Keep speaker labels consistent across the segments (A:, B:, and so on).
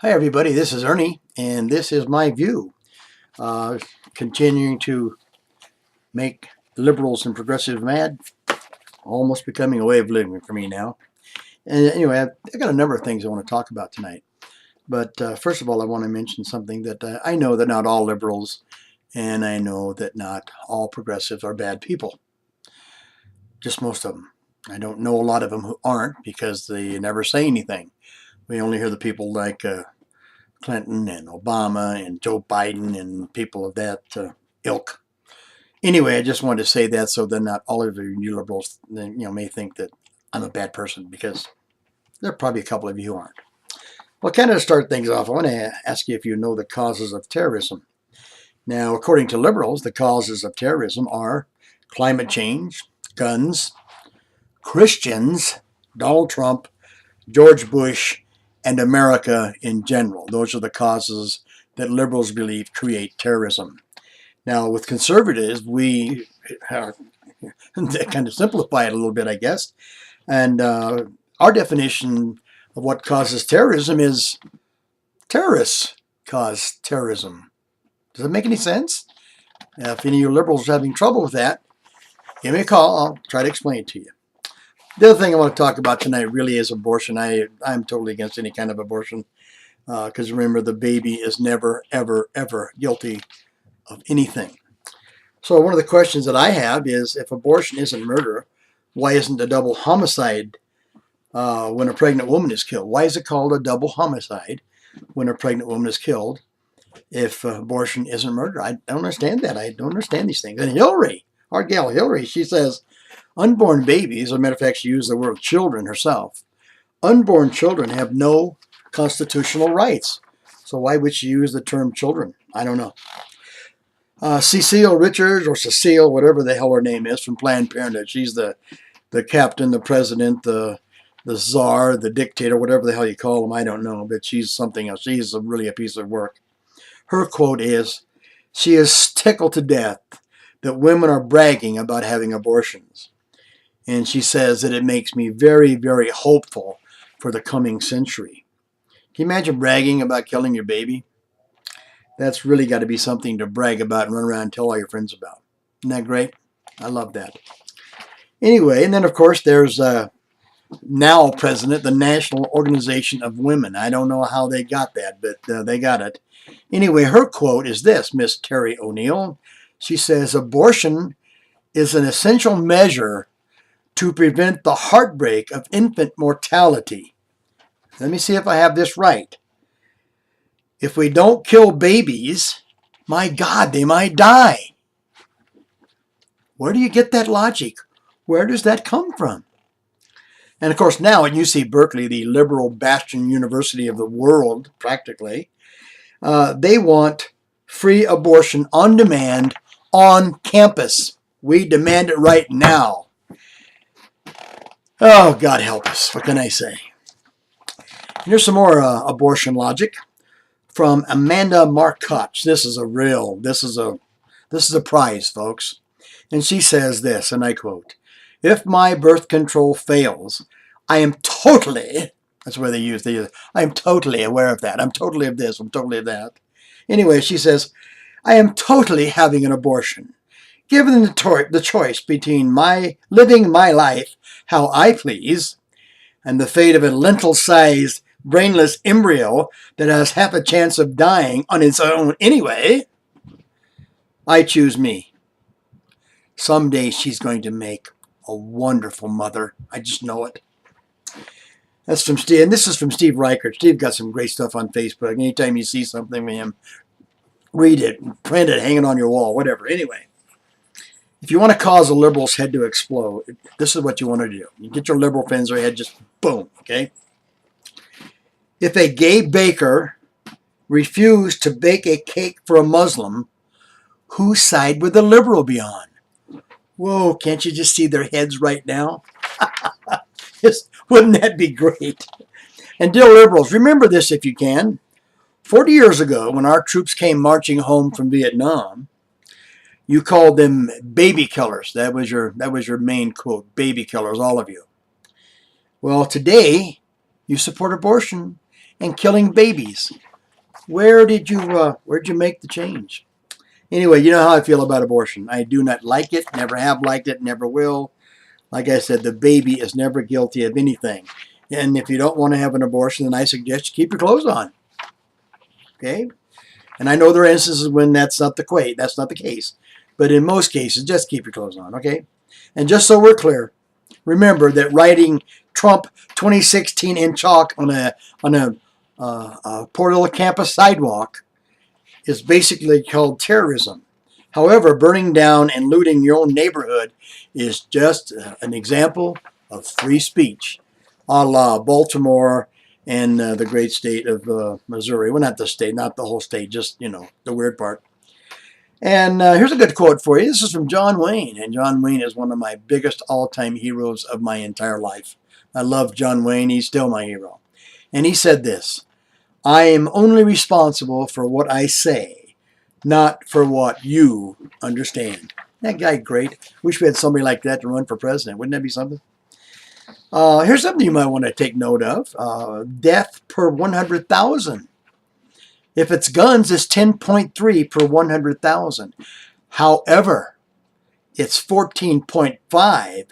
A: Hi everybody, this is Ernie, and this is my view. Continuing to make liberals and progressives mad, almost becoming a way of living for me now. And anyway, I got a number of things I want to talk about tonight. But first of all, I want to mention something that I know that not all liberals and I know that not all progressives are bad people. Just most of them. I don't know a lot of them who aren't because they never say anything. We only hear the people like Clinton and Obama and Joe Biden and people of that ilk. Anyway, I just wanted to say that so that not all of you liberals may think that I'm a bad person, because there are probably a couple of you who aren't. Well, kind of to start things off, I want to ask you if you know the causes of terrorism. Now, according to liberals, the causes of terrorism are climate change, guns, Christians, Donald Trump, George Bush, and America in general. Those are the causes that liberals believe create terrorism. Now, with conservatives, we kind of simplify it a little bit, I guess. And our definition of what causes terrorism is terrorists cause terrorism. Does that make any sense? If any of you liberals are having trouble with that, give me a call. I'll try to explain it to you. The other thing I want to talk about tonight really is abortion. I'm totally against any kind of abortion because remember, the baby is never, ever, ever guilty of anything. So one of the questions that I have is, if abortion isn't murder, why isn't a double homicide when a pregnant woman is killed? Why is it called a double homicide when a pregnant woman is killed if abortion isn't murder? I don't understand that. I don't understand these things. And Hillary, our gal Hillary, she says unborn babies, as a matter of fact, she used the word children herself. Unborn children have no constitutional rights. So why would she use the term children? I don't know. Cecile Richards, or Cecile, whatever the hell her name is, from Planned Parenthood. She's the captain, the president, the czar, the dictator, whatever the hell you call them. I don't know, but she's something else. She's really a piece of work. Her quote is, "She is tickled to death that women are bragging about having abortions." And she says that it makes me very, very hopeful for the coming century. Can you imagine bragging about killing your baby? That's really got to be something to brag about and run around and tell all your friends about. Isn't that great? I love that. Anyway, and then of course there's now president, the National Organization of Women. I don't know how they got that, but they got it. Anyway, her quote is this, Miss Terry O'Neill. She says, "Abortion is an essential measure to prevent the heartbreak of infant mortality." Let me see if I have this right. If we don't kill babies, my God, they might die. Where do you get that logic? Where does that come from? And of course, now at UC Berkeley, the liberal bastion university of the world, practically, they want free abortion on demand on campus. We demand it right now. Oh, God help us. What can I say? Here's some more abortion logic from Amanda Marcotte. This is a prize, folks. And she says this, and I quote, "If my birth control fails, I am totally," that's where they use "I am totally aware of that. I'm totally of this. I'm totally of that." Anyway, she says, "I am totally having an abortion. Given the choice between living my life how I please and the fate of a lentil-sized, brainless embryo that has half a chance of dying on its own anyway, I choose me. Someday she's going to make a wonderful mother. I just know it." That's from Steve, and this is from Steve Reichert. Steve got some great stuff on Facebook. Anytime you see something from him, read it, print it, hang it on your wall, whatever. Anyway, if you want to cause a liberal's head to explode, this is what you want to do. You get your liberal friends, their head just boom, okay? If a gay baker refused to bake a cake for a Muslim, whose side would the liberal be on? Whoa, can't you just see their heads right now? Wouldn't that be great? And dear liberals, remember this if you can. 40 years ago, when our troops came marching home from Vietnam, you called them baby killers. That was your main quote, baby killers, all of you. Well, today, you support abortion, and killing babies. Where'd you make the change? Anyway, you know how I feel about abortion. I do not like it, never have liked it, never will. Like I said, the baby is never guilty of anything. And if you don't want to have an abortion, then I suggest you keep your clothes on. Okay? And I know there are instances when that's not the case. But in most cases, just keep your clothes on, okay? And just so we're clear, remember that writing Trump 2016 in chalk on a Portola campus sidewalk is basically called terrorism. However, burning down and looting your own neighborhood is just an example of free speech, a la Baltimore and the great state of Missouri. Well, not the state, not the whole state, just, the weird part. And here's a good quote for you. This is from John Wayne, and John Wayne is one of my biggest all-time heroes of my entire life. I love John Wayne. He's still my hero. And he said this: I am only responsible for what I say, not for what you understand. That guy, great. Wish we had somebody like that to run for president. Wouldn't that be something? Here's something you might want to take note of. Death per 100,000. If it's guns, it's 10.3 per 100,000. However, it's 14.5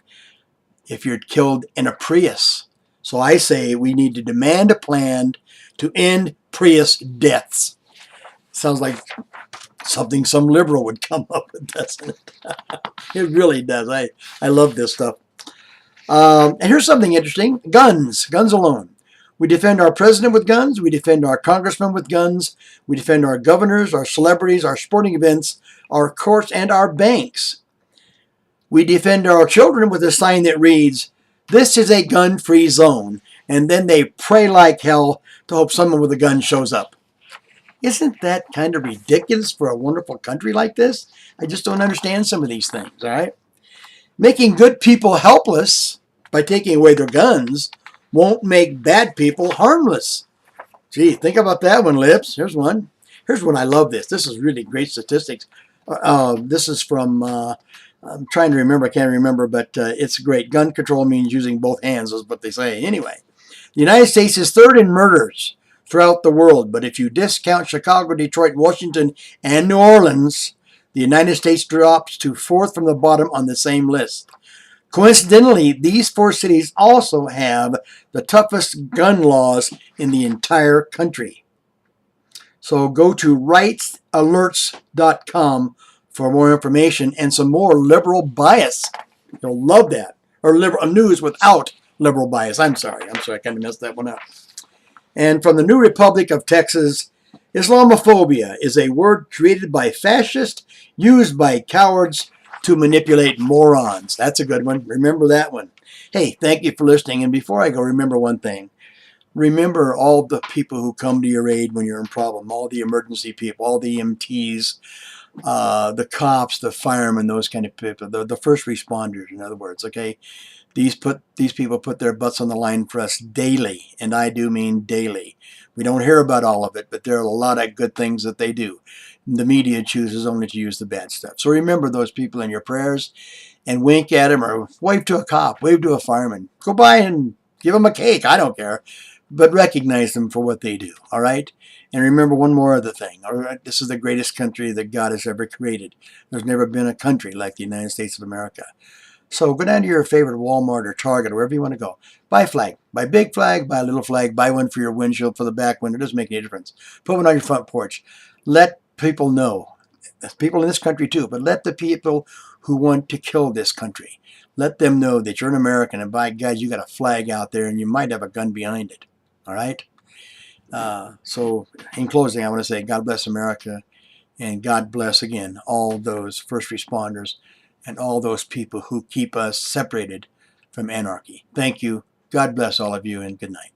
A: if you're killed in a Prius. So I say we need to demand a plan to end Prius deaths. Sounds like something some liberal would come up with, doesn't it? It really does. I love this stuff. And here's something interesting. Guns alone. We defend our president with guns. We defend our congressmen with guns. We defend our governors, our celebrities, our sporting events, our courts, and our banks. We defend our children with a sign that reads, "This is a gun-free zone." And then they pray like hell to hope someone with a gun shows up. Isn't that kind of ridiculous for a wonderful country like this? I just don't understand some of these things, all right? Making good people helpless by taking away their guns won't make bad people harmless. Gee, think about that one, Lips. Here's one. Here's one. I love this. This is really great statistics. This is from, I'm trying to remember. I can't remember, but it's great. Gun control means using both hands, is what they say. Anyway, the United States is third in murders throughout the world. But if you discount Chicago, Detroit, Washington, and New Orleans, the United States drops to fourth from the bottom on the same list. Coincidentally, these four cities also have the toughest gun laws in the entire country. So go to rightsalerts.com for more information and some more liberal bias. You'll love that. Or liberal news without liberal bias. I'm sorry. I kind of messed that one up. And from the New Republic of Texas, Islamophobia is a word created by fascists, used by cowards to manipulate morons. That's a good one. Remember that one. Hey, thank you for listening. And before I go, remember one thing. Remember all the people who come to your aid when you're in problem. All the emergency people, all the EMTs, the cops, the firemen, those kind of people. The first responders, in other words, okay? These people put their butts on the line for us daily, and I do mean daily. We don't hear about all of it, but there are a lot of good things that they do. The media chooses only to use the bad stuff. So remember those people in your prayers and wink at them or wave to a cop, wave to a fireman. Go by and give them a cake. I don't care. But recognize them for what they do, all right? And remember one more other thing. All right? This is the greatest country that God has ever created. There's never been a country like the United States of America. So go down to your favorite Walmart or Target or wherever you want to go. Buy a flag. Buy a big flag, buy a little flag, buy one for your windshield, for the back window. It doesn't make any difference. Put one on your front porch. Let people know. There's people in this country too, but let the people who want to kill this country, let them know that you're an American, and by God, you got a flag out there and you might have a gun behind it. All right? So in closing, I want to say God bless America, and God bless, again, all those first responders and all those people who keep us separated from anarchy. Thank you. God bless all of you, and good night.